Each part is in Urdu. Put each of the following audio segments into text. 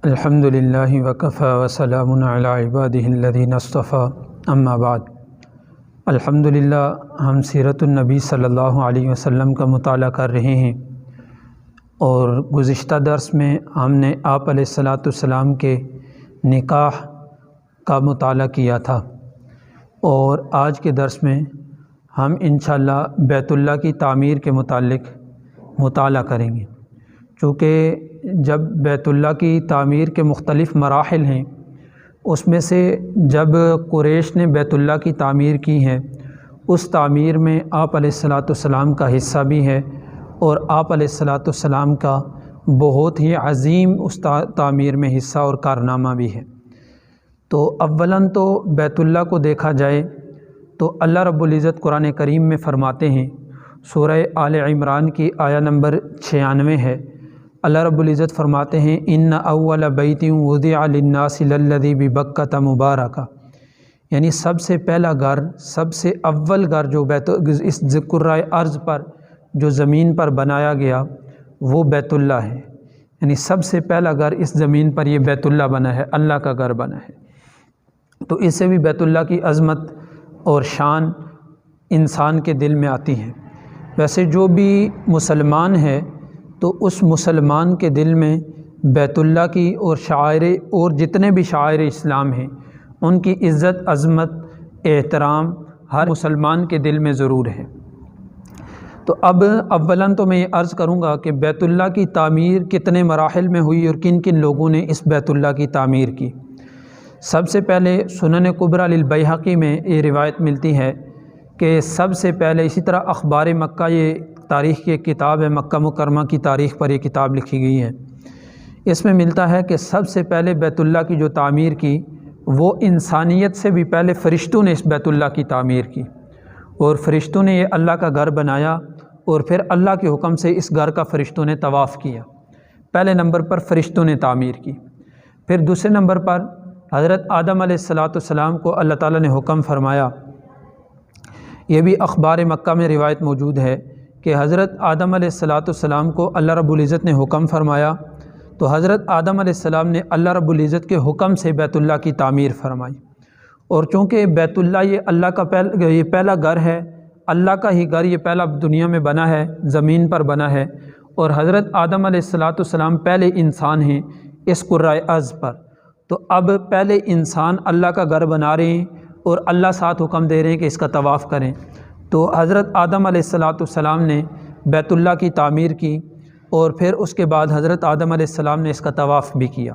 الحمدللہ وکفی وسلام علی عبادہ الذین اصطفی اما بعد۔ الحمدللہ ہم سیرت النبی صلی اللہ علیہ وسلم کا مطالعہ کر رہے ہیں، اور گزشتہ درس میں ہم نے آپ علیہ الصلاۃ والسلام کے نکاح کا مطالعہ کیا تھا، اور آج کے درس میں ہم انشاءاللہ بیت اللہ کی تعمیر کے متعلق مطالعہ کریں گے۔ چونکہ جب بیت اللہ کی تعمیر کے مختلف مراحل ہیں، اس میں سے جب قریش نے بیت اللہ کی تعمیر کی ہے، اس تعمیر میں آپ علیہ الصلاۃ والسلام کا حصہ بھی ہے، اور آپ علیہ الصلاۃ والسلام کا بہت ہی عظیم اس تعمیر میں حصہ اور کارنامہ بھی ہے۔ تو اولاً تو بیت اللہ کو دیکھا جائے تو اللہ رب العزت قرآن کریم میں فرماتے ہیں، سورہ آل عمران کی آیہ نمبر 96 ہے۔ اللہ رب العزت فرماتے ہیں، ان اول بیت وضع للناس للذی ببکۃ مبارکہ، یعنی سب سے پہلا گھر، سب سے اول گھر جو اس کرۂ ارض پر جو زمین پر بنایا گیا وہ بیت اللہ ہے۔ یعنی سب سے پہلا گھر اس زمین پر یہ بیت اللہ بنا ہے، اللہ کا گھر بنا ہے۔ تو اس سے بھی بیت اللہ کی عظمت اور شان انسان کے دل میں آتی ہے۔ ویسے جو بھی مسلمان ہے تو اس مسلمان کے دل میں بیت اللہ کی اور شعائر اور جتنے بھی شعائر اسلام ہیں ان کی عزت، عظمت، احترام ہر مسلمان کے دل میں ضرور ہے۔ تو اب اولاً تو میں یہ عرض کروں گا کہ بیت اللہ کی تعمیر کتنے مراحل میں ہوئی اور کن کن لوگوں نے اس بیت اللہ کی تعمیر کی۔ سب سے پہلے سنن کبریٰ للبیہقی میں یہ روایت ملتی ہے کہ سب سے پہلے، اسی طرح اخبار مکہ، یہ تاریخ کی ایک کتاب ہے، مکہ مکرمہ کی تاریخ پر یہ کتاب لکھی گئی ہے، اس میں ملتا ہے کہ سب سے پہلے بیت اللہ کی جو تعمیر کی وہ انسانیت سے بھی پہلے فرشتوں نے اس بیت اللہ کی تعمیر کی، اور فرشتوں نے یہ اللہ کا گھر بنایا، اور پھر اللہ کے حکم سے اس گھر کا فرشتوں نے طواف کیا۔ پہلے نمبر پر فرشتوں نے تعمیر کی۔ پھر دوسرے نمبر پر حضرت آدم علیہ الصلاۃ والسلام کو اللہ تعالیٰ نے حکم فرمایا، یہ بھی اخبار مکہ میں روایت موجود ہے کہ حضرت آدم علیہ الصلاۃ والسلام کو اللہ رب العزت نے حکم فرمایا، تو حضرت آدم علیہ السلام نے اللہ رب العزت کے حکم سے بیت اللہ کی تعمیر فرمائی۔ اور چونکہ بیت اللہ یہ اللہ کا پہلا گھر ہے، اللہ کا ہی گھر یہ پہلا دنیا میں بنا ہے، زمین پر بنا ہے، اور حضرت آدم علیہ الصلاۃ والسلام پہلے انسان ہیں اس کرۂ ارض پر، تو اب پہلے انسان اللہ کا گھر بنا رہے ہیں اور اللہ ساتھ حکم دے رہے ہیں کہ اس کا طواف کریں۔ تو حضرت آدم علیہ الصلاۃ والسلام نے بیت اللہ کی تعمیر کی، اور پھر اس کے بعد حضرت آدم علیہ السلام نے اس کا طواف بھی کیا۔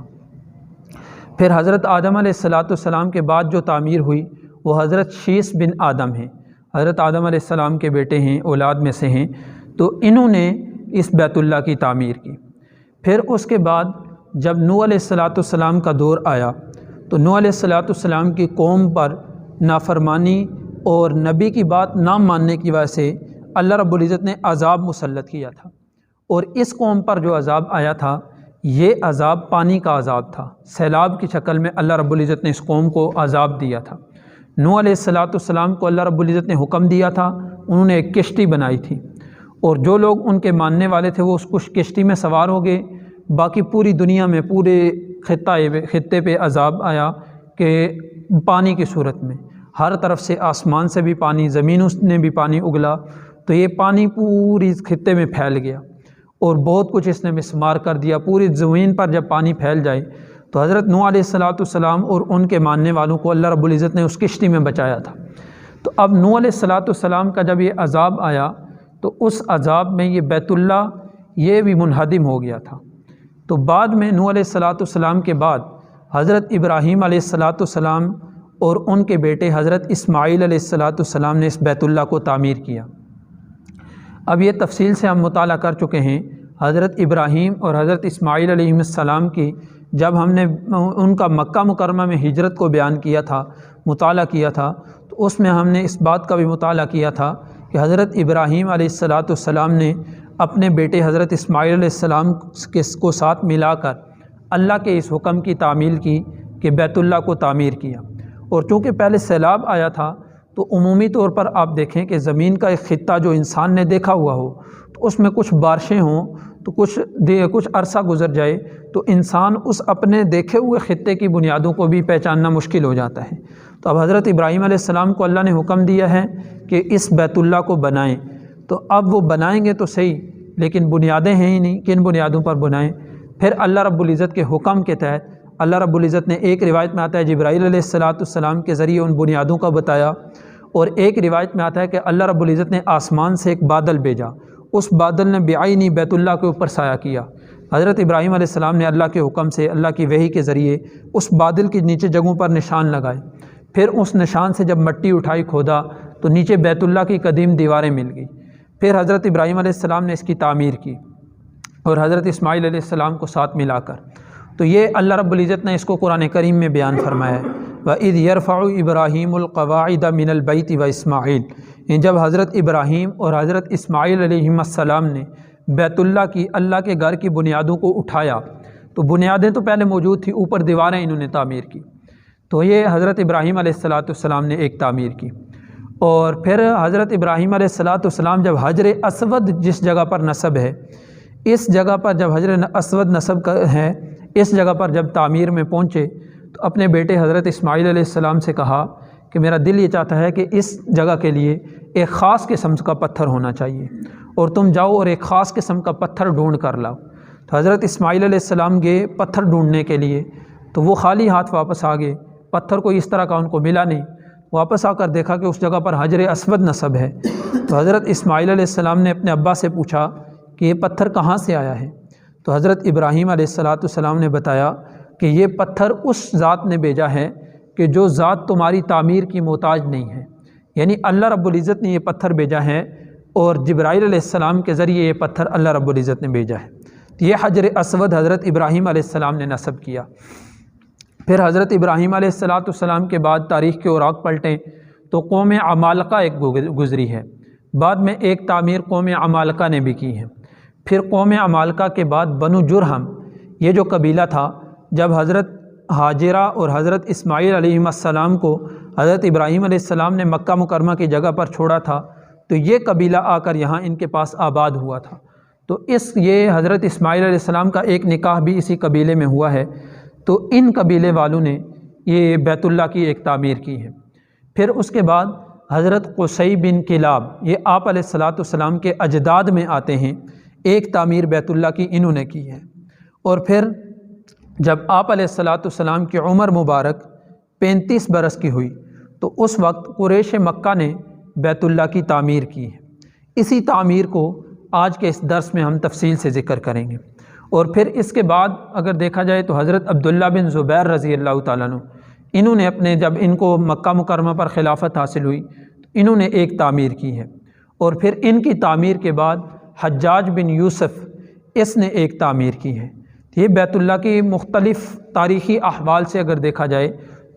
پھر حضرت آدم علیہ الصلاۃ والسلام کے بعد جو تعمیر ہوئی وہ حضرت شیث بن آدم ہیں، حضرت آدم علیہ السلام کے بیٹے ہیں، اولاد میں سے ہیں، تو انہوں نے اس بیت اللہ کی تعمیر کی۔ پھر اس کے بعد جب نوح علیہ الصلاۃ والسلام کا دور آیا تو نوح علیہ الصلاۃ والسلام کی قوم پر نافرمانی اور نبی کی بات نہ ماننے کی وجہ سے اللہ رب العزت نے عذاب مسلط کیا تھا، اور اس قوم پر جو عذاب آیا تھا یہ عذاب پانی کا عذاب تھا، سیلاب کی شکل میں اللہ رب العزت نے اس قوم کو عذاب دیا تھا۔ نوح علیہ الصلاۃ والسلام کو اللہ رب العزت نے حکم دیا تھا، انہوں نے ایک کشتی بنائی تھی، اور جو لوگ ان کے ماننے والے تھے وہ اس کشتی میں سوار ہو گئے۔ باقی پوری دنیا میں، پورے خطے پہ عذاب آیا کہ پانی کی صورت میں ہر طرف سے، آسمان سے بھی پانی، زمینوں نے بھی پانی اگلا، تو یہ پانی پوری خطے میں پھیل گیا، اور بہت کچھ اس نے مسمار کر دیا۔ پوری زمین پر جب پانی پھیل جائے تو حضرت نوح علیہ الصلاۃ والسلام اور ان کے ماننے والوں کو اللہ رب العزت نے اس کشتی میں بچایا تھا۔ تو اب نوح علیہ الصلاۃ والسلام کا جب یہ عذاب آیا تو اس عذاب میں یہ بیت اللہ یہ بھی منہدم ہو گیا تھا۔ تو بعد میں نوح علیہ الصلاۃ والسلام کے بعد حضرت ابراہیم علیہ الصلاۃ والسلام اور ان کے بیٹے حضرت اسماعیل علیہ الصلاۃ والسلام نے اس بیت اللہ کو تعمیر کیا۔ اب یہ تفصیل سے ہم مطالعہ کر چکے ہیں حضرت ابراہیم اور حضرت اسماعیل علیہ السلام کی، جب ہم نے ان کا مکہ مکرمہ میں ہجرت کو بیان کیا تھا، مطالعہ کیا تھا، تو اس میں ہم نے اس بات کا بھی مطالعہ کیا تھا کہ حضرت ابراہیم علیہ الصلاۃ والسلام نے اپنے بیٹے حضرت اسماعیل علیہ السلام کو ساتھ ملا کر اللہ کے اس حکم کی تعمیل کی کہ بیت اللہ کو تعمیر کیا۔ اور چونکہ پہلے سیلاب آیا تھا تو عمومی طور پر آپ دیکھیں کہ زمین کا ایک خطہ جو انسان نے دیکھا ہوا ہو تو تو اس میں کچھ بارشیں ہوں تو کچھ عرصہ گزر جائے تو انسان اس اپنے دیکھے ہوئے خطے کی بنیادوں کو بھی پہچاننا مشکل ہو جاتا ہے۔ تو اب حضرت ابراہیم علیہ السلام کو اللہ نے حکم دیا ہے کہ اس بیت اللہ کو بنائیں، تو اب وہ بنائیں گے تو صحیح، لیکن بنیادیں ہیں ہی نہیں، کن بنیادوں پر بنائیں؟ پھر اللہ رب العزت کے حکم کے تحت اللہ رب العزت نے ایک روایت میں آتا ہے جبرائیل علیہ السلام کے ذریعے ان بنیادوں کا بتایا، اور ایک روایت میں آتا ہے کہ اللہ رب العزت نے آسمان سے ایک بادل بھیجا، اس بادل نے بعینی بیت اللہ کے اوپر سایہ کیا۔ حضرت ابراہیم علیہ السلام نے اللہ کے حکم سے، اللہ کی وحی کے ذریعے اس بادل کے نیچے جگہوں پر نشان لگائے، پھر اس نشان سے جب مٹی اٹھائی کھودا تو نیچے بیت اللہ کی قدیم دیواریں مل گئی۔ پھر حضرت ابراہیم علیہ السلام نے اس کی تعمیر کی، اور حضرت اسماعیل علیہ السلام کو ساتھ ملا کر، تو یہ اللہ رب العزت نے اس کو قرآن کریم میں بیان فرمایا ہے، وَإِذْ يَرْفَعُ إِبْرَاهِيمُ الْقَوَاعِدَ مِنَ الْبَيْتِ وَإِسْمَاعِيلُ، جب حضرت ابراہیم اور حضرت اسماعیل علیہ السلام نے بیت اللہ کی، اللہ کے گھر کی بنیادوں کو اٹھایا، تو بنیادیں تو پہلے موجود تھیں، اوپر دیواریں انہوں نے تعمیر کی۔ تو یہ حضرت ابراہیم علیہ السلام نے ایک تعمیر کی۔ اور پھر حضرت ابراہیم علیہ السلام جب حجر اسود جس جگہ پر نصب ہے، اس جگہ پر جب حجر اسود نصب ہے، اس جگہ پر جب تعمیر میں پہنچے تو اپنے بیٹے حضرت اسماعیل علیہ السلام سے کہا کہ میرا دل یہ چاہتا ہے کہ اس جگہ کے لیے ایک خاص قسم کا پتھر ہونا چاہیے، اور تم جاؤ اور ایک خاص قسم کا پتھر ڈھونڈ کر لاؤ۔ تو حضرت اسماعیل علیہ السلام گئے پتھر ڈھونڈنے کے لیے، تو وہ خالی ہاتھ واپس آ گئے، پتھر کوئی اس طرح کا ان کو ملا نہیں۔ واپس آ کر دیکھا کہ اس جگہ پر حجر اسود نصب ہے، تو حضرت اسماعیل علیہ السلام نے اپنے ابا سے پوچھا کہ یہ پتھر کہاں سے آیا ہے؟ تو حضرت ابراہیم علیہ السلام نے بتایا کہ یہ پتھر اس ذات نے بھیجا ہے کہ جو ذات تمہاری تعمیر کی محتاج نہیں ہے، یعنی اللہ رب العزت نے یہ پتھر بھیجا ہے، اور جبرائیل علیہ السلام کے ذریعے یہ پتھر اللہ رب العزت نے بھیجا ہے۔ یہ حجر اسود حضرت ابراہیم علیہ السلام نے نصب کیا۔ پھر حضرت ابراہیم علیہ السلام کے بعد تاریخ کے اوراق پلٹیں تو قوم عمالقہ ایک گزری ہے، بعد میں ایک تعمیر قوم عمالقہ نے بھی کی ہے۔ پھر قوم عمالقہ کے بعد بنو جرہم، یہ جو قبیلہ تھا، جب حضرت ہاجرہ اور حضرت اسماعیل علیہ السلام کو حضرت ابراہیم علیہ السلام نے مکہ مکرمہ کی جگہ پر چھوڑا تھا، تو یہ قبیلہ آ کر یہاں ان کے پاس آباد ہوا تھا۔ تو یہ حضرت اسماعیل علیہ السلام کا ایک نکاح بھی اسی قبیلے میں ہوا ہے، تو ان قبیلے والوں نے یہ بیت اللہ کی ایک تعمیر کی ہے۔ پھر اس کے بعد حضرت قصی بن کلاب، یہ آپ علیہ السلام کے اجداد میں آتے ہیں، ایک تعمیر بیت اللہ کی انہوں نے کی ہے۔ اور پھر جب آپ علیہ السلام کی عمر مبارک 35 برس کی ہوئی تو اس وقت قریش مکہ نے بیت اللہ کی تعمیر کی ہے۔ اسی تعمیر کو آج کے اس درس میں ہم تفصیل سے ذکر کریں گے۔ اور پھر اس کے بعد اگر دیکھا جائے تو حضرت عبداللہ بن زبیر رضی اللہ تعالیٰ عنہ، انہوں نے جب ان کو مکہ مکرمہ پر خلافت حاصل ہوئی تو انہوں نے ایک تعمیر کی ہے۔ اور پھر ان کی تعمیر کے بعد حجاج بن یوسف، اس نے ایک تعمیر کی ہے۔ یہ بیت اللہ کی مختلف تاریخی احوال سے اگر دیکھا جائے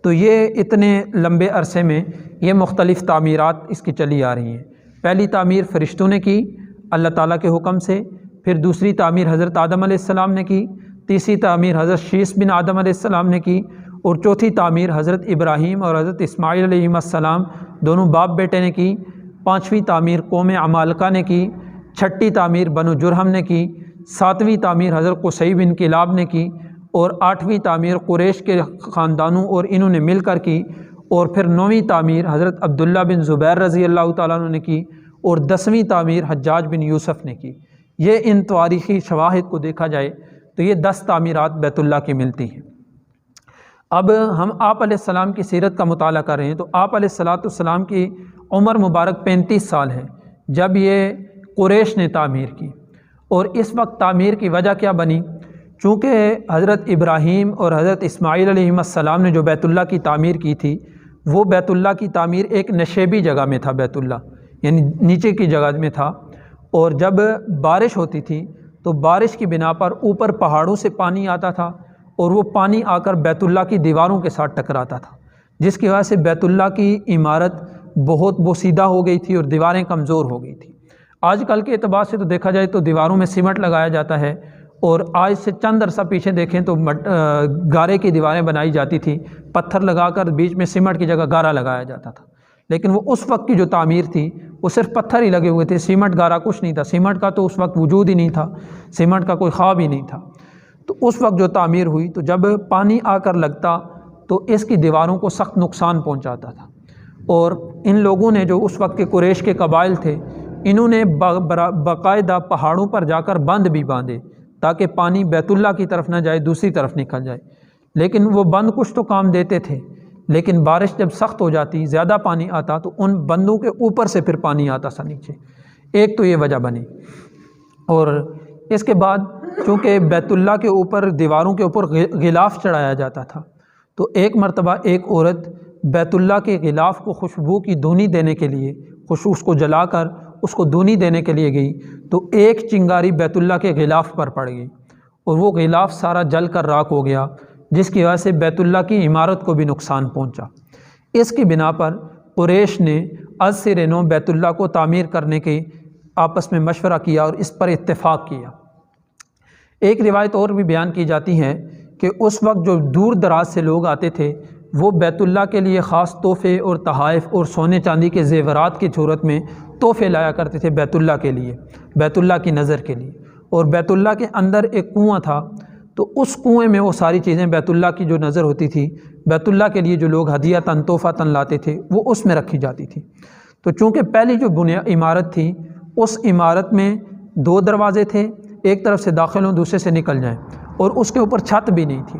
تو یہ اتنے لمبے عرصے میں یہ مختلف تعمیرات اس کی چلی آ رہی ہیں۔ پہلی تعمیر فرشتوں نے کی اللہ تعالیٰ کے حکم سے، پھر دوسری تعمیر حضرت آدم علیہ السلام نے کی، تیسری تعمیر حضرت شیث بن آدم علیہ السلام نے کی، اور چوتھی تعمیر حضرت ابراہیم اور حضرت اسماعیل علیہ السلام دونوں باپ بیٹے نے کی، پانچویں تعمیر قوم عمالقہ نے کی، چھٹی تعمیر بنو جرہم نے کی، ساتویں تعمیر حضرت قصی بن کلاب نے کی، اور آٹھویں تعمیر قریش کے خاندانوں اور انہوں نے مل کر کی، اور پھر نویں تعمیر حضرت عبداللہ بن زبیر رضی اللہ تعالیٰ عنہ نے کی، اور 10ویں تعمیر حجاج بن یوسف نے کی۔ یہ ان تاریخی شواہد کو دیکھا جائے تو یہ 10 تعمیرات بیت اللہ کی ملتی ہیں۔ اب ہم آپ علیہ السلام کی سیرت کا مطالعہ کر رہے ہیں تو آپ علیہ السلام کی عمر مبارک 35 سال ہے جب یہ قریش نے تعمیر کی، اور اس وقت تعمیر کی وجہ کیا بنی؟ چونکہ حضرت ابراہیم اور حضرت اسماعیل علیہ السلام نے جو بیت اللہ کی تعمیر کی تھی، وہ بیت اللہ کی تعمیر ایک نشیبی جگہ میں تھا، بیت اللہ یعنی نیچے کی جگہ میں تھا، اور جب بارش ہوتی تھی تو بارش کی بنا پر اوپر پہاڑوں سے پانی آتا تھا، اور وہ پانی آ کر بیت اللہ کی دیواروں کے ساتھ ٹکراتا تھا، جس کی وجہ سے بیت اللہ کی عمارت بہت بوسیدہ ہو گئی تھی اور دیواریں کمزور ہو گئی تھیں۔ آج کل کے اعتبار سے تو دیکھا جائے تو دیواروں میں سیمنٹ لگایا جاتا ہے، اور آج سے چند عرصہ پیچھے دیکھیں تو گارے کی دیواریں بنائی جاتی تھیں، پتھر لگا کر بیچ میں سیمنٹ کی جگہ گارا لگایا جاتا تھا۔ لیکن وہ اس وقت کی جو تعمیر تھی وہ صرف پتھر ہی لگے ہوئے تھے، سیمنٹ گارا کچھ نہیں تھا، سیمنٹ کا تو اس وقت وجود ہی نہیں تھا، سیمنٹ کا کوئی خواب ہی نہیں تھا۔ تو اس وقت جو تعمیر ہوئی تو جب پانی آ کر لگتا تو اس کی دیواروں کو سخت نقصان پہنچاتا تھا، اور ان لوگوں نے جو اس وقت کے قریش کے قبائل تھے انہوں نے باقاعدہ پہاڑوں پر جا کر بند بھی باندھے تاکہ پانی بیت اللہ کی طرف نہ جائے، دوسری طرف نکل جائے۔ لیکن وہ بند کچھ تو کام دیتے تھے، لیکن بارش جب سخت ہو جاتی، زیادہ پانی آتا تو ان بندوں کے اوپر سے پھر پانی آتا سا نیچے، ایک تو یہ وجہ بنی۔ اور اس کے بعد چونکہ بیت اللہ کے اوپر دیواروں کے اوپر غلاف چڑھایا جاتا تھا، تو ایک مرتبہ ایک عورت بیت اللہ کے غلاف کو خوشبو کی دھونی دینے کے لیے، اس کو جلا کر اس کو دھونی دینے کے لیے گئی تو ایک چنگاری بیت اللہ کے غلاف پر پڑ گئی اور وہ غلاف سارا جل کر راکھ ہو گیا، جس کی وجہ سے بیت اللہ کی عمارت کو بھی نقصان پہنچا۔ اس کی بنا پر قریش نے از سر نو بیت اللہ کو تعمیر کرنے کے آپس میں مشورہ کیا اور اس پر اتفاق کیا۔ ایک روایت اور بھی بیان کی جاتی ہے کہ اس وقت جو دور دراز سے لوگ آتے تھے وہ بیت اللہ کے لیے خاص تحفے اور تحائف اور سونے چاندی کے زیورات کی صورت میں تحفے لایا کرتے تھے بیت اللہ کے لیے، بیت اللہ کی نظر کے لیے۔ اور بیت اللہ کے اندر ایک کنواں تھا، تو اس کنویں میں وہ ساری چیزیں بیت اللہ کی جو نظر ہوتی تھی، بیت اللہ کے لیے جو لوگ ہدیہ تحفہ لاتے تھے وہ اس میں رکھی جاتی تھی۔ تو چونکہ پہلی جو عمارت تھی اس عمارت میں 2 دروازے تھے، ایک طرف سے داخل ہوں دوسرے سے نکل جائیں، اور اس کے اوپر چھت بھی نہیں تھی۔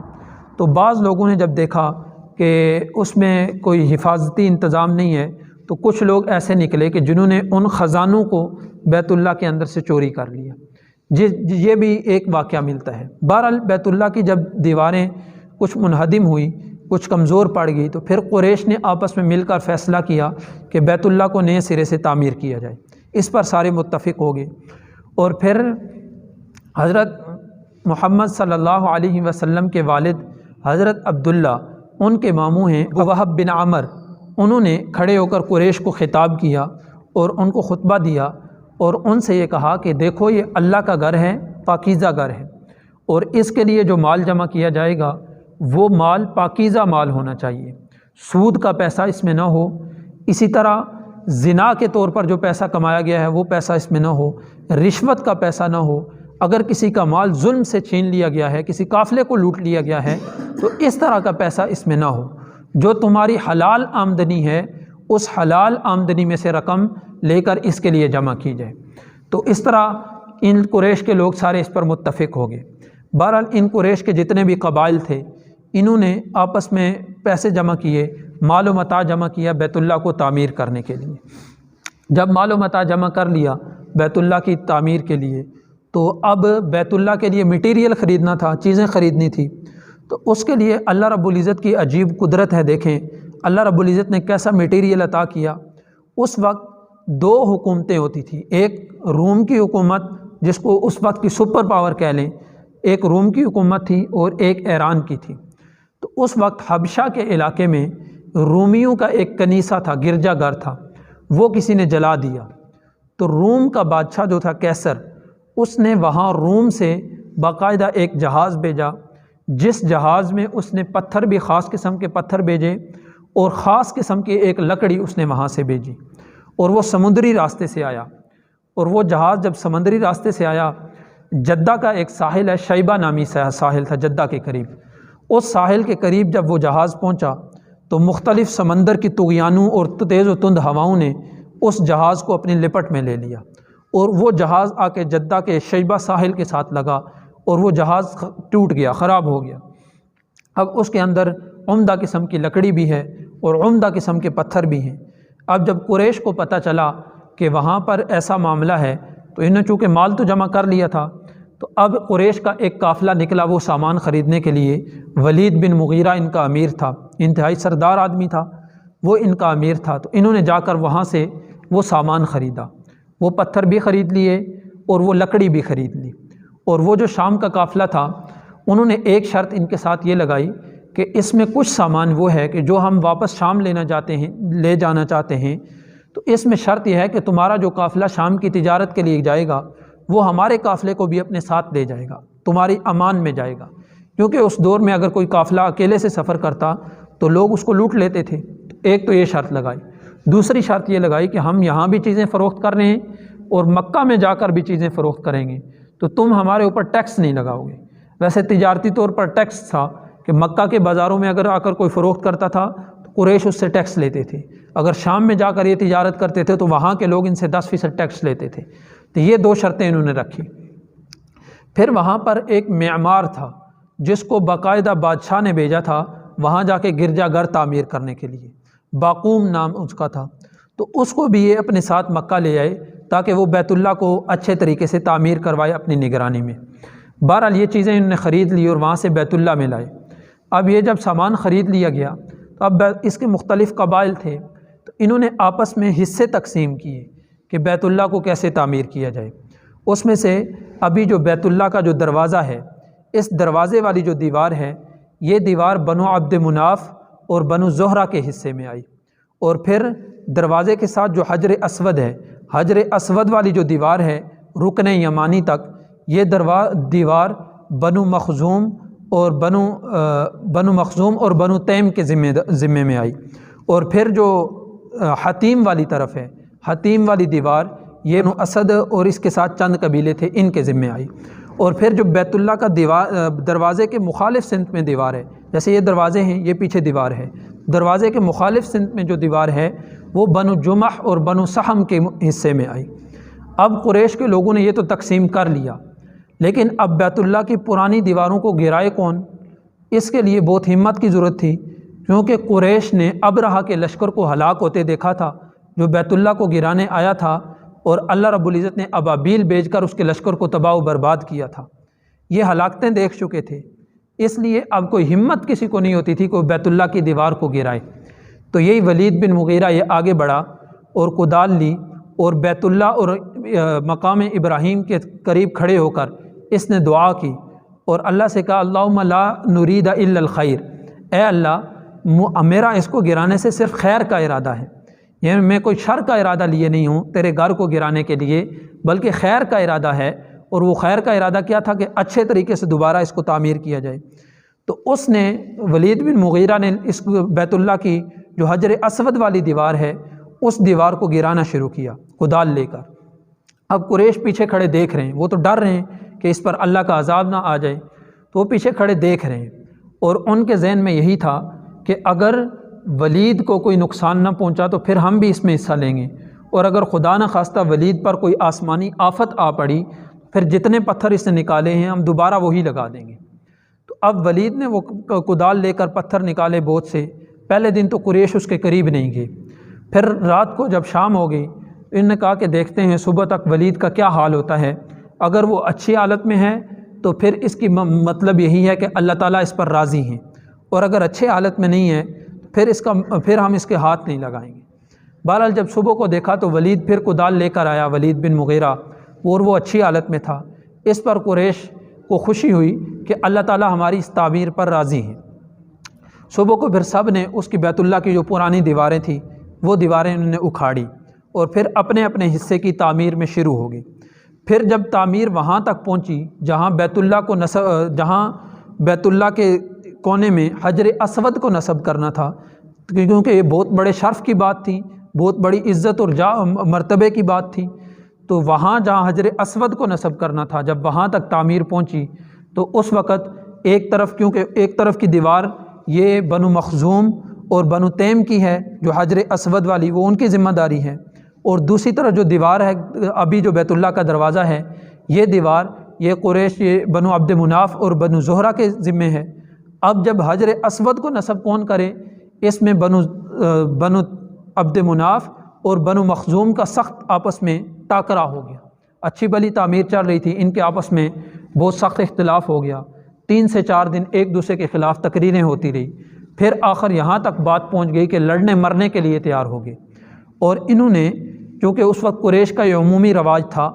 تو بعض لوگوں نے جب دیکھا کہ اس میں کوئی حفاظتی انتظام نہیں ہے تو کچھ لوگ ایسے نکلے کہ جنہوں نے ان خزانوں کو بیت اللہ کے اندر سے چوری کر لیا۔ یہ بھی ایک واقعہ ملتا ہے۔ بہرحال بیت اللہ کی جب دیواریں کچھ منہدم ہوئی، کچھ کمزور پڑ گئی، تو پھر قریش نے آپس میں مل کر فیصلہ کیا کہ بیت اللہ کو نئے سرے سے تعمیر کیا جائے۔ اس پر سارے متفق ہو گئے، اور پھر حضرت محمد صلی اللہ علیہ وسلم کے والد حضرت عبداللہ، ان کے ماموں ہیں وہب بن عمر، انہوں نے کھڑے ہو کر قریش کو خطاب کیا اور ان کو خطبہ دیا اور ان سے یہ کہا کہ دیکھو یہ اللہ کا گھر ہے، پاکیزہ گھر ہے، اور اس کے لیے جو مال جمع کیا جائے گا وہ مال پاکیزہ مال ہونا چاہیے، سود کا پیسہ اس میں نہ ہو، اسی طرح زنا کے طور پر جو پیسہ کمایا گیا ہے وہ پیسہ اس میں نہ ہو، رشوت کا پیسہ نہ ہو، اگر کسی کا مال ظلم سے چھین لیا گیا ہے، کسی قافلے کو لوٹ لیا گیا ہے تو اس طرح کا پیسہ اس میں نہ ہو، جو تمہاری حلال آمدنی ہے اس حلال آمدنی میں سے رقم لے کر اس کے لیے جمع کی جائے۔ تو اس طرح ان قریش کے لوگ سارے اس پر متفق ہو گئے۔ بہرحال ان قریش کے جتنے بھی قبائل تھے انہوں نے آپس میں پیسے جمع کیے، مال و متاع جمع کیا بیت اللہ کو تعمیر کرنے کے لیے۔ جب مال و متاع جمع کر لیا بیت اللہ کی تعمیر کے لیے تو اب بیت اللہ کے لیے مٹیریل خریدنا تھا، چیزیں خریدنی تھی، تو اس کے لیے اللہ رب العزت کی عجیب قدرت ہے۔ دیکھیں اللہ رب العزت نے کیسا مٹیریل عطا کیا۔ اس وقت 2 حکومتیں ہوتی تھیں، ایک روم کی حکومت جس کو اس وقت کی سپر پاور کہہ لیں، ایک روم کی حکومت تھی اور ایک ایران کی تھی۔ تو اس وقت حبشہ کے علاقے میں رومیوں کا ایک کنیسہ تھا، گرجا گھر تھا، وہ کسی نے جلا دیا۔ تو روم کا بادشاہ جو تھا کیسر، اس نے وہاں روم سے باقاعدہ ایک جہاز بھیجا، جس جہاز میں اس نے پتھر بھی خاص قسم کے پتھر بھیجے اور خاص قسم کی ایک لکڑی اس نے وہاں سے بھیجی، اور وہ سمندری راستے سے آیا۔ اور وہ جہاز جب سمندری راستے سے آیا، جدہ کا ایک ساحل ہے، شیبہ نامی ساحل تھا جدہ کے قریب، اس ساحل کے قریب جب وہ جہاز پہنچا تو مختلف سمندر کی طغیانوں اور تیز و تند ہواؤں نے اس جہاز کو اپنی لپٹ میں لے لیا، اور وہ جہاز آ کے جدہ کے شیبہ ساحل کے ساتھ لگا اور وہ جہاز ٹوٹ گیا، خراب ہو گیا۔ اب اس کے اندر عمدہ قسم کی لکڑی بھی ہے اور عمدہ قسم کے پتھر بھی ہیں۔ اب جب قریش کو پتہ چلا کہ وہاں پر ایسا معاملہ ہے تو انہوں نے چونکہ مال تو جمع کر لیا تھا، تو اب قریش کا ایک قافلہ نکلا وہ سامان خریدنے کے لیے۔ ولید بن مغیرہ ان کا امیر تھا، انتہائی سردار آدمی تھا، وہ ان کا امیر تھا، تو انہوں نے جا کر وہاں سے وہ سامان خریدا، وہ پتھر بھی خرید لیے اور وہ لکڑی بھی خرید لی۔ اور وہ جو شام کا قافلہ تھا انہوں نے ایک شرط ان کے ساتھ یہ لگائی کہ اس میں کچھ سامان وہ ہے کہ جو ہم واپس شام لے جانا چاہتے ہیں، تو اس میں شرط یہ ہے کہ تمہارا جو قافلہ شام کی تجارت کے لیے جائے گا وہ ہمارے قافلے کو بھی اپنے ساتھ لے جائے گا، تمہاری امان میں جائے گا، کیونکہ اس دور میں اگر کوئی قافلہ اکیلے سے سفر کرتا تو لوگ اس کو لوٹ لیتے تھے۔ ایک تو یہ شرط لگائی۔ دوسری شرط یہ لگائی کہ ہم یہاں بھی چیزیں فروخت کر رہے ہیں اور مکہ میں جا کر بھی چیزیں فروخت کریں گے تو تم ہمارے اوپر ٹیکس نہیں لگاؤ گے۔ ویسے تجارتی طور پر ٹیکس تھا کہ مکہ کے بازاروں میں اگر آ کر کوئی فروخت کرتا تھا تو قریش اس سے ٹیکس لیتے تھے، اگر شام میں جا کر یہ تجارت کرتے تھے تو وہاں کے لوگ ان سے 10% ٹیکس لیتے تھے۔ تو یہ دو شرطیں انہوں نے رکھی۔ پھر وہاں پر ایک معمار تھا جس کو باقاعدہ بادشاہ نے بھیجا تھا وہاں جا کے گرجا گھر تعمیر کرنے کے لیے، باقوم نام اس کا تھا، تو اس کو بھی یہ اپنے ساتھ مکہ لے آئے تاکہ وہ بیت اللہ کو اچھے طریقے سے تعمیر کروائے اپنی نگرانی میں۔ بہرحال یہ چیزیں انہوں نے خرید لی اور وہاں سے بیت اللہ میں لائے۔ اب یہ جب سامان خرید لیا گیا تو اب اس کے مختلف قبائل تھے تو انہوں نے آپس میں حصے تقسیم کیے کہ بیت اللہ کو کیسے تعمیر کیا جائے۔ اس میں سے ابھی جو بیت اللہ کا جو دروازہ ہے، اس دروازے والی جو دیوار ہے یہ دیوار بنو عبد مناف اور بنو زہرہ کے حصے میں آئی، اور پھر دروازے کے ساتھ جو حجر اسود ہے، حجر اسود والی جو دیوار ہے رکن یمانی تک، یہ دیوار بنو مخزوم اور بنو تیم کے ذمے میں آئی، اور پھر جو حتیم والی طرف ہے، حتیم والی دیوار یہ بنو اسد اور اس کے ساتھ چند قبیلے تھے ان کے ذمے آئی۔ اور پھر جو بیت اللہ کا دروازے کے مخالف سمت میں دیوار ہے، جیسے یہ دروازے ہیں یہ پیچھے دیوار ہے، دروازے کے مخالف سمت میں جو دیوار ہے وہ بنو جمح اور بنو سہم کے حصے میں آئی۔ اب قریش کے لوگوں نے یہ تو تقسیم کر لیا، لیکن اب بیت اللہ کی پرانی دیواروں کو گرائے کون؟ اس کے لیے بہت ہمت کی ضرورت تھی، کیونکہ قریش نے ابرہہ کے لشکر کو ہلاک ہوتے دیکھا تھا جو بیت اللہ کو گرانے آیا تھا، اور اللہ رب العزت نے ابابیل بھیج کر اس کے لشکر کو تباہ و برباد کیا تھا۔ یہ ہلاکتیں دیکھ چکے تھے، اس لیے اب کوئی ہمت کسی کو نہیں ہوتی تھی کہ وہ بیت اللہ کی دیوار کو گرائے۔ تو یہی ولید بن مغیرہ یہ آگے بڑھا اور کدال لی اور بیت اللہ اور مقام ابراہیم کے قریب کھڑے ہو کر اس نے دعا کی اور اللہ سے کہا اللہم لا نرید الا الخیر، اے اللہ میرا اس کو گرانے سے صرف خیر کا ارادہ ہے، یعنی میں کوئی شر کا ارادہ لیے نہیں ہوں تیرے گھر کو گرانے کے لیے، بلکہ خیر کا ارادہ ہے۔ اور وہ خیر کا ارادہ کیا تھا کہ اچھے طریقے سے دوبارہ اس کو تعمیر کیا جائے۔ تو اس نے ولید بن مغیرہ نے اس بیت اللہ کی جو حجر اسود والی دیوار ہے اس دیوار کو گرانا شروع کیا کدال لے کر۔ اب قریش پیچھے کھڑے دیکھ رہے ہیں، وہ تو ڈر رہے ہیں کہ اس پر اللہ کا عذاب نہ آ جائے، تو وہ پیچھے کھڑے دیکھ رہے ہیں، اور ان کے ذہن میں یہی تھا کہ اگر ولید کو کوئی نقصان نہ پہنچا تو پھر ہم بھی اس میں حصہ لیں گے، اور اگر خدا نہ خواستہ ولید پر کوئی آسمانی آفت آ پڑی پھر جتنے پتھر اس نے نکالے ہیں ہم دوبارہ وہی لگا دیں گے۔ تو اب ولید نے وہ کدال لے کر پتھر نکالے بہت سے۔ پہلے دن تو قریش اس کے قریب نہیں گئے، پھر رات کو جب شام ہو گئی انہوں نے کہا کہ دیکھتے ہیں صبح تک ولید کا کیا حال ہوتا ہے، اگر وہ اچھی حالت میں ہے تو پھر اس کی مطلب یہی ہے کہ اللہ تعالیٰ اس پر راضی ہیں، اور اگر اچھے حالت میں نہیں ہے پھر ہم اس کے ہاتھ نہیں لگائیں گے۔ بہرحال جب صبح کو دیکھا تو ولید پھر کدال لے کر آیا، ولید بن مغیرہ، اور وہ اچھی حالت میں تھا۔ اس پر قریش کو خوشی ہوئی کہ اللہ تعالیٰ ہماری اس تعمیر پر راضی ہیں۔ صبح کو پھر سب نے اس کی بیت اللہ کی جو پرانی دیواریں تھیں وہ دیواریں انہوں نے اکھاڑی اور پھر اپنے اپنے حصے کی تعمیر میں شروع ہو گئی۔ پھر جب تعمیر وہاں تک پہنچی جہاں بیت اللہ کے کونے میں حجر اسود کو نصب کرنا تھا، کیونکہ یہ بہت بڑے شرف کی بات تھی، بہت بڑی عزت اور مرتبے کی بات تھی، تو وہاں جہاں حجر اسود کو نصب کرنا تھا جب وہاں تک تعمیر پہنچی تو اس وقت کیونکہ ایک طرف کی دیوار یہ بنو مخزوم اور بنو تیم کی ہے جو حجر اسود والی، وہ ان کی ذمہ داری ہے، اور دوسری طرف جو دیوار ہے ابھی جو بیت اللہ کا دروازہ ہے یہ دیوار یہ قریش یہ بنو عبد مناف اور بنو زہرہ کے ذمے ہے۔ اب جب حجر اسود کو نصب کون کرے، اس میں بنو عبد مناف اور بنو مخزوم کا سخت آپس میں ٹاکرا ہو گیا۔ اچھی بلی تعمیر چل رہی تھی، ان کے آپس میں بہت سخت اختلاف ہو گیا، 3 سے 4 دن ایک دوسرے کے خلاف تقریریں ہوتی رہی، پھر آخر یہاں تک بات پہنچ گئی کہ لڑنے مرنے کے لیے تیار ہو گئے۔ اور انہوں نے کیونکہ اس وقت قریش کا یہ عمومی رواج تھا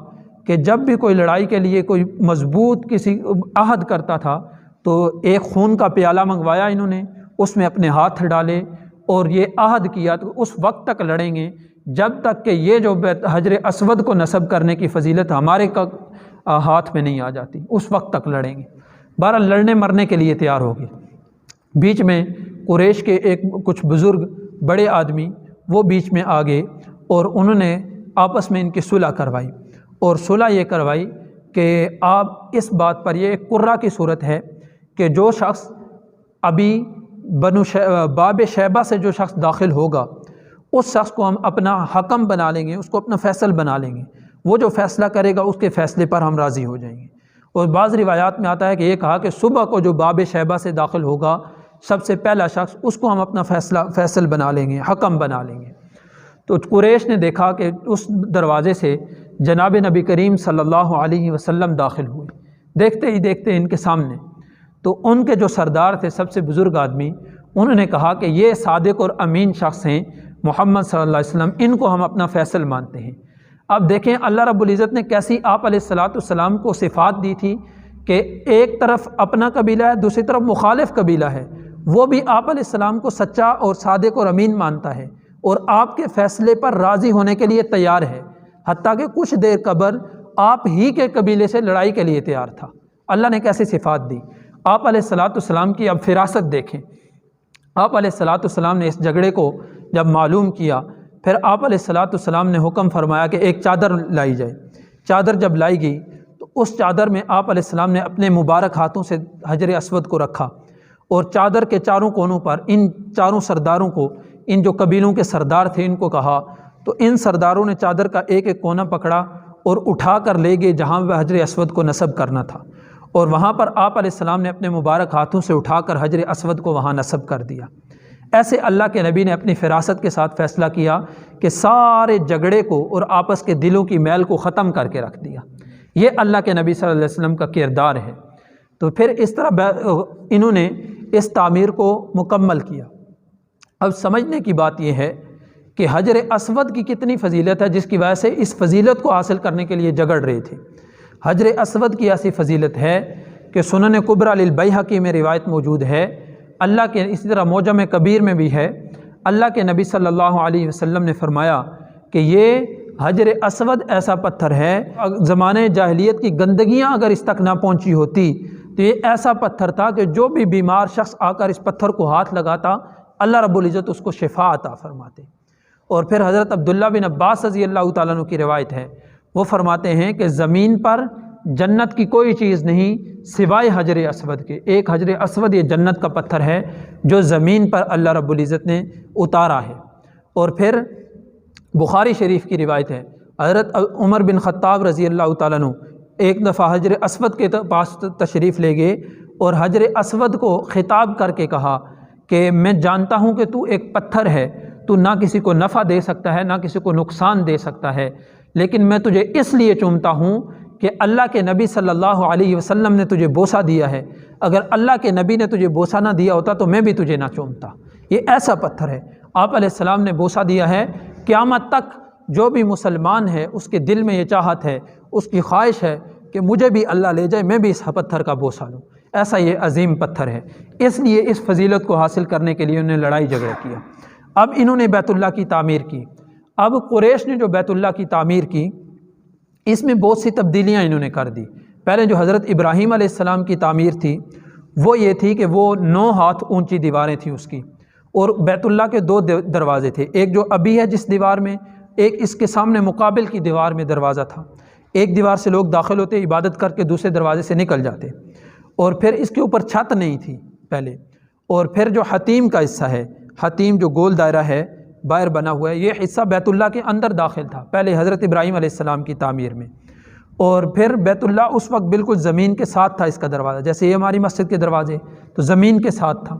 کہ جب بھی کوئی لڑائی کے لیے کوئی مضبوط کسی عہد کرتا تھا تو ایک خون کا پیالہ منگوایا انہوں نے، اس میں اپنے ہاتھ ڈالے اور یہ عہد کیا تو اس وقت تک لڑیں گے جب تک کہ یہ جو حجر اسود کو نصب کرنے کی فضیلت ہمارے ہاتھ میں نہیں آ جاتی، اس وقت تک لڑیں گے۔ بہرحال لڑنے مرنے کے لیے تیار ہو گئے۔ بیچ میں قریش کے کچھ بزرگ بڑے آدمی وہ بیچ میں آ گئے اور انہوں نے آپس میں ان کی صلح کروائی، اور صلح یہ کروائی کہ آپ اس بات پر، یہ ایک قرہ کی صورت ہے کہ جو شخص ابھی باب شیبہ سے جو شخص داخل ہوگا اس شخص کو ہم اپنا حکم بنا لیں گے، اس کو اپنا فیصل بنا لیں گے، وہ جو فیصلہ کرے گا اس کے فیصلے پر ہم راضی ہو جائیں گے۔ اور بعض روایات میں آتا ہے کہ یہ کہا کہ صبح کو جو باب شیبہ سے داخل ہوگا سب سے پہلا شخص، اس کو ہم اپنا فیصل بنا لیں گے، حکم بنا لیں گے۔ تو قریش نے دیکھا کہ اس دروازے سے جناب نبی کریم صلی اللہ علیہ وسلم داخل ہوئے، دیکھتے ہی دیکھتے ان کے سامنے، تو ان کے جو سردار تھے، سب سے بزرگ آدمی، انہوں نے کہا کہ یہ صادق اور امین شخص ہیں محمد صلی اللہ علیہ وسلم، ان کو ہم اپنا فیصل مانتے ہیں۔ اب دیکھیں اللہ رب العزت نے کیسی آپ علیہ السلام کو صفات دی تھی کہ ایک طرف اپنا قبیلہ ہے، دوسری طرف مخالف قبیلہ ہے، وہ بھی آپ علیہ السلام کو سچا اور صادق اور امین مانتا ہے اور آپ کے فیصلے پر راضی ہونے کے لیے تیار ہے، حتیٰ کہ کچھ دیر قبل آپ ہی کے قبیلے سے لڑائی کے لیے تیار تھا۔ اللہ نے کیسی صفات دی۔ آپ علیہ السلام کی اب فراست دیکھیں۔ آپ علیہ السلام نے اس جھگڑے کو جب معلوم کیا، پھر آپ علیہ السلام نے حکم فرمایا کہ ایک چادر لائی جائے۔ چادر جب لائی گئی تو اس چادر میں آپ علیہ السلام نے اپنے مبارک ہاتھوں سے حجر اسود کو رکھا، اور چادر کے چاروں کونوں پر ان چاروں سرداروں کو، ان جو قبیلوں کے سردار تھے، ان کو کہا، تو ان سرداروں نے چادر کا ایک ایک کونا پکڑا اور اٹھا کر لے گئے جہاں وہ حجر اسود کو نصب کرنا تھا، اور وہاں پر آپ علیہ السلام نے اپنے مبارک ہاتھوں سے اٹھا کر حجر اسود کو وہاں نصب کر دیا۔ ایسے اللہ کے نبی نے اپنی فراست کے ساتھ فیصلہ کیا کہ سارے جھگڑے کو اور آپس کے دلوں کی میل کو ختم کر کے رکھ دیا۔ یہ اللہ کے نبی صلی اللہ علیہ وسلم کا کردار ہے۔ تو پھر اس طرح انہوں نے اس تعمیر کو مکمل کیا۔ اب سمجھنے کی بات یہ ہے کہ حجر اسود کی کتنی فضیلت ہے، جس کی وجہ سے اس فضیلت کو حاصل کرنے کے لیے جھگڑ رہے تھے۔ حجر اسود کی ایسی فضیلت ہے کہ سنن کبریٰ للبیہقی میں روایت موجود ہے، اللہ کے، اسی طرح معجم کبیر میں بھی ہے، اللہ کے نبی صلی اللہ علیہ وسلم نے فرمایا کہ یہ حجر اسود ایسا پتھر ہے، زمانے جاہلیت کی گندگیاں اگر اس تک نہ پہنچی ہوتی تو یہ ایسا پتھر تھا کہ جو بھی بیمار شخص آ کر اس پتھر کو ہاتھ لگاتا اللہ رب العزت اس کو شفا عطا فرماتے۔ اور پھر حضرت عبداللہ بن عباس رضی اللہ تعالیٰ عنہ کی روایت ہے، وہ فرماتے ہیں کہ زمین پر جنت کی کوئی چیز نہیں سوائے حجر اسود کے۔ ایک حجر اسود یہ جنت کا پتھر ہے جو زمین پر اللہ رب العزت نے اتارا ہے۔ اور پھر بخاری شریف کی روایت ہے، حضرت عمر بن خطاب رضی اللہ تعالیٰ عنہ ایک دفعہ حجر اسود کے پاس تشریف لے گئے اور حجر اسود کو خطاب کر کے کہا کہ میں جانتا ہوں کہ تو ایک پتھر ہے، تو نہ کسی کو نفع دے سکتا ہے نہ کسی کو نقصان دے سکتا ہے، لیکن میں تجھے اس لیے چومتا ہوں کہ اللہ کے نبی صلی اللہ علیہ وسلم نے تجھے بوسہ دیا ہے، اگر اللہ کے نبی نے تجھے بوسہ نہ دیا ہوتا تو میں بھی تجھے نہ چومتا۔ یہ ایسا پتھر ہے، آپ علیہ السلام نے بوسہ دیا ہے، قیامت تک جو بھی مسلمان ہے اس کے دل میں یہ چاہت ہے، اس کی خواہش ہے کہ مجھے بھی اللہ لے جائے، میں بھی اس پتھر کا بوسہ لوں۔ ایسا یہ عظیم پتھر ہے، اس لیے اس فضیلت کو حاصل کرنے کے لیے انہوں نے لڑائی جھگڑا کیا۔ اب انہوں نے بیت اللہ کی تعمیر کی۔ اب قریش نے جو بیت اللہ کی تعمیر کی، اس میں بہت سی تبدیلیاں انہوں نے کر دی۔ پہلے جو حضرت ابراہیم علیہ السلام کی تعمیر تھی وہ یہ تھی کہ وہ 9 ہاتھ اونچی دیواریں تھیں اس کی، اور بیت اللہ کے 2 دروازے تھے، ایک جو ابھی ہے جس دیوار میں، ایک اس کے سامنے مقابل کی دیوار میں دروازہ تھا۔ ایک دیوار سے لوگ داخل ہوتے، عبادت کر کے دوسرے دروازے سے نکل جاتے، اور پھر اس کے اوپر چھت نہیں تھی پہلے۔ اور پھر جو حتیم کا حصہ ہے، حتیم جو گول دائرہ ہے باہر بنا ہوا ہے، یہ حصہ بیت اللہ کے اندر داخل تھا پہلے حضرت ابراہیم علیہ السلام کی تعمیر میں۔ اور پھر بیت اللہ اس وقت بالکل زمین کے ساتھ تھا، اس کا دروازہ جیسے یہ ہماری مسجد کے دروازے تو زمین کے ساتھ تھا۔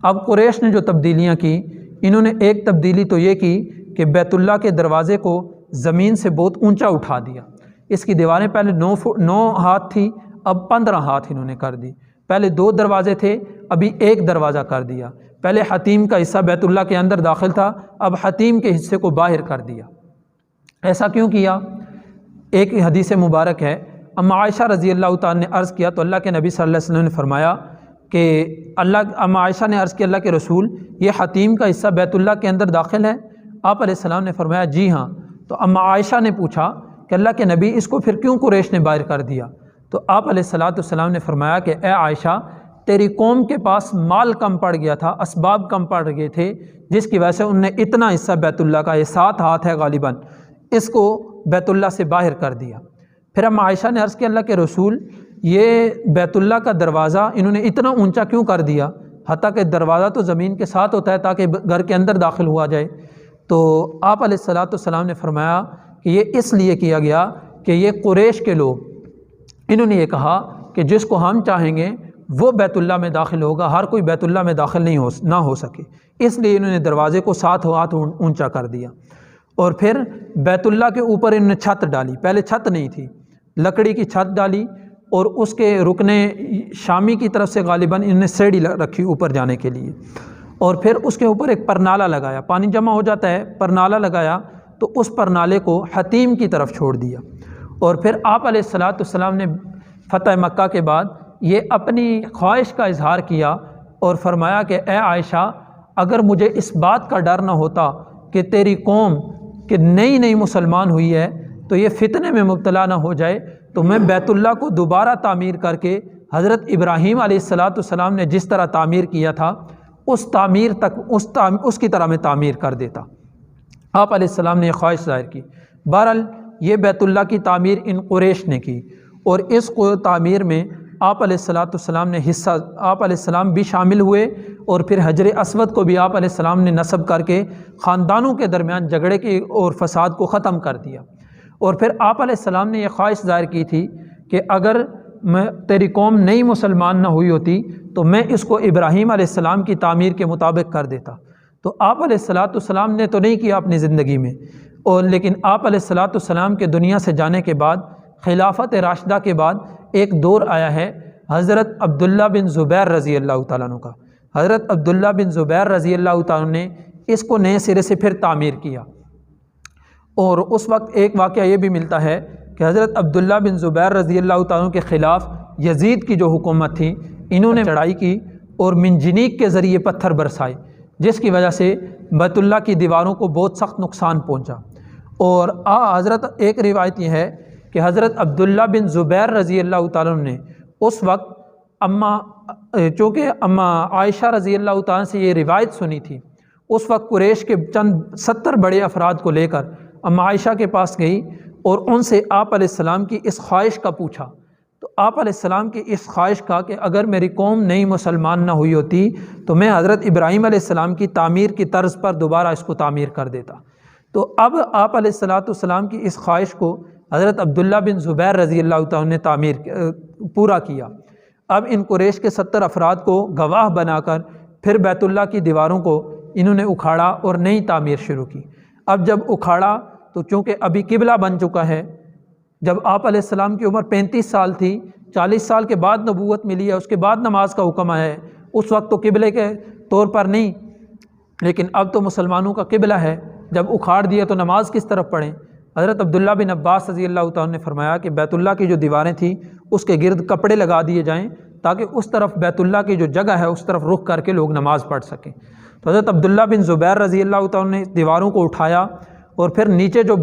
اب قریش نے جو تبدیلیاں کی، انہوں نے ایک تبدیلی تو یہ کی کہ بیت اللہ کے دروازے کو زمین سے بہت اونچا اٹھا دیا۔ اس کی دیواریں پہلے 9 ہاتھ تھی، اب 15 ہاتھ انہوں نے کر دی۔ پہلے 2 دروازے تھے، ابھی 1 دروازہ کر دیا۔ پہلے حتیم کا حصہ بیت اللہ کے اندر داخل تھا، اب حتیم کے حصے کو باہر کر دیا۔ ایسا کیوں کیا؟ ایک حدیث مبارک ہے، اما عائشہ رضی اللہ تعالیٰ نے عرض کیا تو اللہ کے نبی صلی اللہ علیہ وسلم نے فرمایا کہ اما عائشہ نے عرض کیا اللہ کے رسول، یہ حتیم کا حصہ بیت اللہ کے اندر داخل ہے؟ آپ علیہ السلام نے فرمایا جی ہاں۔ تو اما عائشہ نے پوچھا کہ اللہ کے نبی اس کو پھر کیوں قریش نے باہر کر دیا؟ تو آپ علیہ السلام نے فرمایا کہ اے عائشہ، تیری قوم کے پاس مال کم پڑ گیا تھا، اسباب کم پڑ گئے تھے، جس کی وجہ سے انہوں نے اتنا حصہ بیت اللہ کا، یہ 7 ہاتھ ہے غالباً، اس کو بیت اللہ سے باہر کر دیا۔ پھر اب عائشہ نے عرض کیا اللہ کے رسول، یہ بیت اللہ کا دروازہ انہوں نے اتنا اونچا کیوں کر دیا؟ حتیٰ کہ دروازہ تو زمین کے ساتھ ہوتا ہے تاکہ گھر کے اندر داخل ہوا جائے۔ تو آپ علیہ السلام نے فرمایا کہ یہ اس لیے کیا گیا کہ یہ قریش کے لوگ، انہوں نے یہ کہا کہ جس کو ہم چاہیں گے وہ بیت اللہ میں داخل ہوگا، ہر کوئی بیت اللہ میں داخل نہ ہو سکے، اس لیے انہوں نے دروازے کو 7 ہاتھ اونچا کر دیا۔ اور پھر بیت اللہ کے اوپر انہوں نے چھت ڈالی، پہلے چھت نہیں تھی، لکڑی کی چھت ڈالی، اور اس کے رکن شامی کی طرف سے غالباً انہوں نے سیڑھی رکھی اوپر جانے کے لیے، اور پھر اس کے اوپر ایک پرنالہ لگایا، پانی جمع ہو جاتا ہے، پرنالہ لگایا، تو اس پرنالے کو حتیم کی طرف چھوڑ دیا۔ اور پھر آپ علیہ السلام نے فتح مکہ کے بعد یہ اپنی خواہش کا اظہار کیا اور فرمایا کہ اے عائشہ، اگر مجھے اس بات کا ڈر نہ ہوتا کہ تیری قوم کہ نئی مسلمان ہوئی ہے تو یہ فتنے میں مبتلا نہ ہو جائے، تو میں بیت اللہ کو دوبارہ تعمیر کر کے حضرت ابراہیم علیہ السلام نے جس طرح تعمیر کیا تھا اس تعمیر تک اس کی طرح میں تعمیر کر دیتا۔ آپ علیہ السلام نے یہ خواہش ظاہر کی۔ بہرحال یہ بیت اللہ کی تعمیر ان قریش نے کی، اور اس تعمیر میں آپ علیہ السلام نے حصہ، آپ علیہ السلام بھی شامل ہوئے، اور پھر حجر اسود کو بھی آپ علیہ السلام نے نصب کر کے خاندانوں کے درمیان جھگڑے کی اور فساد کو ختم کر دیا۔ اور پھر آپ علیہ السلام نے یہ خواہش ظاہر کی تھی کہ اگر تیری قوم نئی مسلمان نہ ہوئی ہوتی تو میں اس کو ابراہیم علیہ السلام کی تعمیر کے مطابق کر دیتا۔ تو آپ علیہ السلام نے تو نہیں کیا اپنی زندگی میں، اور لیکن آپ علیہ السلام کے دنیا سے جانے کے بعد خلافت راشدہ کے بعد ایک دور آیا ہے حضرت عبداللہ بن زبیر رضی اللہ تعالیٰ عنہ کا۔ حضرت عبداللہ بن زبیر رضی اللہ تعالیٰ عنہ نے اس کو نئے سرے سے پھر تعمیر کیا، اور اس وقت ایک واقعہ یہ بھی ملتا ہے کہ حضرت عبداللہ بن زبیر رضی اللہ تعالیٰ عنہ کے خلاف یزید کی جو حکومت تھی، انہوں نے چڑھائی کی اور منجنیق کے ذریعے پتھر برسائے، جس کی وجہ سے بیت اللہ کی دیواروں کو بہت سخت نقصان پہنچا۔ اور حضرت ایک روایت یہ ہے کہ حضرت عبداللہ بن زبیر رضی اللہ تعالیٰ عنہ نے اس وقت چونکہ عائشہ رضی اللہ تعالیٰ سے یہ روایت سنی تھی، اس وقت قریش کے چند 70 بڑے افراد کو لے کر عائشہ کے پاس گئی اور ان سے آپ علیہ السلام کی اس خواہش کا پوچھا۔ تو آپ علیہ السلام کی اس خواہش کا کہ اگر میری قوم نئی مسلمان نہ ہوئی ہوتی تو میں حضرت ابراہیم علیہ السلام کی تعمیر کی طرز پر دوبارہ اس کو تعمیر کر دیتا۔ تو اب آپ علیہ السلام کی اس خواہش کو حضرت عبداللہ بن زبیر رضی اللہ تعالیٰ نے تعمیر پورا کیا۔ اب ان قریش کے 70 افراد کو گواہ بنا کر پھر بیت اللہ کی دیواروں کو انہوں نے اکھاڑا اور نئی تعمیر شروع کی۔ اب جب اکھاڑا تو چونکہ ابھی قبلہ بن چکا ہے، جب آپ علیہ السلام کی عمر 35 سال تھی، 40 سال کے بعد نبوت ملی ہے، اس کے بعد نماز کا حکم آیا ہے، اس وقت تو قبلے کے طور پر نہیں، لیکن اب تو مسلمانوں کا قبلہ ہے، جب اکھاڑ دیا تو نماز کس طرف پڑھیں؟ حضرت عبداللہ بن عباس رضی اللہ تعالیٰ نے فرمایا کہ بیت اللہ کی جو دیواریں تھیں اس کے گرد کپڑے لگا دیے جائیں تاکہ اس طرف بیت اللہ کی جو جگہ ہے اس طرف رخ کر کے لوگ نماز پڑھ سکیں۔ تو حضرت عبداللہ بن زبیر رضی اللہ تعالیٰ نے دیواروں کو اٹھایا، اور پھر نیچے جو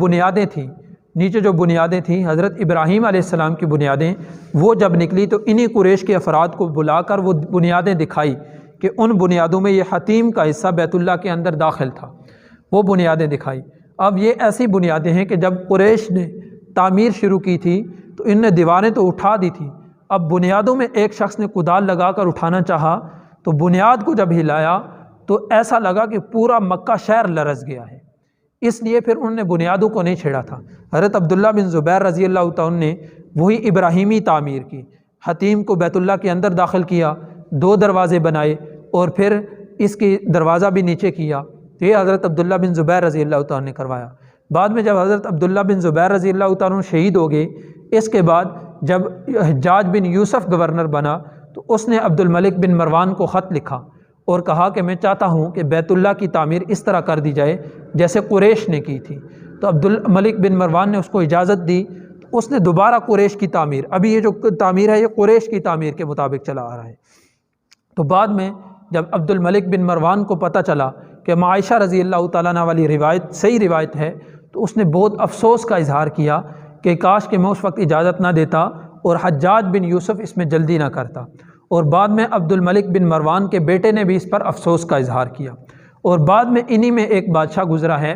بنیادیں تھیں حضرت ابراہیم علیہ السلام کی بنیادیں، وہ جب نکلی تو انہی قریش کے افراد کو بلا کر وہ بنیادیں دکھائی کہ ان بنیادوں میں یہ حتیم کا حصہ بیت اللہ کے اندر داخل تھا، وہ بنیادیں دکھائی۔ اب یہ ایسی بنیادیں ہیں کہ جب قریش نے تعمیر شروع کی تھی تو ان نے دیواریں تو اٹھا دی تھی، اب بنیادوں میں ایک شخص نے کدال لگا کر اٹھانا چاہا تو بنیاد کو جب ہلایا تو ایسا لگا کہ پورا مکہ شہر لرز گیا ہے، اس لیے پھر انہوں نے بنیادوں کو نہیں چھیڑا تھا۔ حضرت عبداللہ بن زبیر رضی اللہ تعالیٰ نے وہی ابراہیمی تعمیر کی، حتیم کو بیت اللہ کے اندر داخل کیا، 2 دروازے بنائے اور پھر اس کی دروازہ بھی نیچے کیا۔ تو یہ حضرت عبداللہ بن زبیر رضی اللہ تعالیٰ نے کروایا۔ بعد میں جب حضرت عبداللہ بن زبیر رضی اللہ تعالیٰ شہید ہو گئے، اس کے بعد جب حجاج بن یوسف گورنر بنا تو اس نے عبد الملک بن مروان کو خط لکھا اور کہا کہ میں چاہتا ہوں کہ بیت اللہ کی تعمیر اس طرح کر دی جائے جیسے قریش نے کی تھی۔ تو عبد الملک بن مروان نے اس کو اجازت دی، تو اس نے دوبارہ قریش کی تعمیر، ابھی یہ جو تعمیر ہے یہ قریش کی تعمیر کے مطابق چلا آ رہا ہے۔ تو بعد میں جب عبد الملک بن مروان کو پتہ چلا کہ عائشہ رضی اللہ تعالیٰ عنہ والی روایت صحیح روایت ہے، تو اس نے بہت افسوس کا اظہار کیا کہ کاش کہ میں اس وقت اجازت نہ دیتا اور حجاج بن یوسف اس میں جلدی نہ کرتا، اور بعد میں عبد الملک بن مروان کے بیٹے نے بھی اس پر افسوس کا اظہار کیا، اور بعد میں انہی میں ایک بادشاہ گزرا ہے،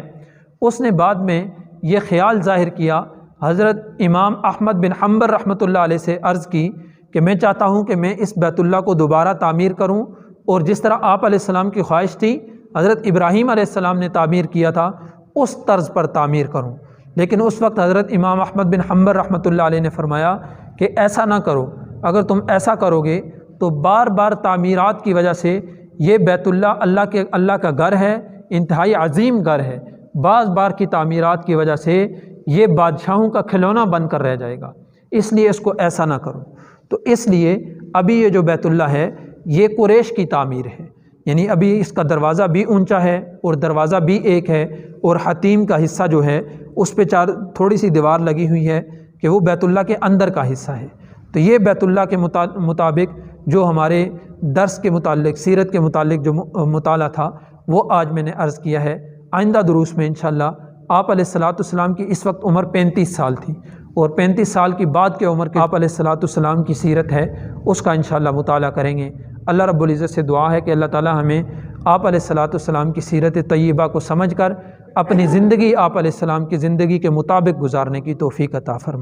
اس نے بعد میں یہ خیال ظاہر کیا، حضرت امام احمد بن حنبل رحمۃ اللہ علیہ سے عرض کی کہ میں چاہتا ہوں کہ میں اس بیت اللہ کو دوبارہ تعمیر کروں، اور جس طرح آپ علیہ السلام کی خواہش تھی، حضرت ابراہیم علیہ السلام نے تعمیر کیا تھا، اس طرز پر تعمیر کروں۔ لیکن اس وقت حضرت امام احمد بن حنبل رحمۃ اللہ علیہ نے فرمایا کہ ایسا نہ کرو، اگر تم ایسا کرو گے تو بار بار تعمیرات کی وجہ سے یہ بیت اللہ اللہ کا گھر ہے، انتہائی عظیم گھر ہے، بعض بار کی تعمیرات کی وجہ سے یہ بادشاہوں کا کھلونا بن کر رہ جائے گا، اس لیے اس کو ایسا نہ کرو۔ تو اس لیے ابھی یہ جو بیت اللہ ہے یہ قریش کی تعمیر ہے، یعنی ابھی اس کا دروازہ بھی اونچا ہے اور دروازہ بھی ایک ہے، اور حتیم کا حصہ جو ہے اس پہ تھوڑی سی دیوار لگی ہوئی ہے کہ وہ بیت اللہ کے اندر کا حصہ ہے۔ تو یہ بیت اللہ کے مطابق جو ہمارے درس کے متعلق، سیرت کے متعلق جو مطالعہ تھا وہ آج میں نے عرض کیا ہے۔ آئندہ دروس میں انشاءاللہ آپ علیہ السلام کی اس وقت عمر 35 سال تھی، اور 35 سال کی بعد کے عمر کے آپ علیہ السلام کی سیرت ہے، اس کا انشاءاللہ مطالعہ کریں گے۔ اللہ رب العزت سے دعا ہے کہ اللہ تعالی ہمیں آپ علیہ السلام کی سیرت طیبہ کو سمجھ کر اپنی زندگی آپ علیہ السلام کی زندگی کے مطابق گزارنے کی توفیق عطا فرمائے۔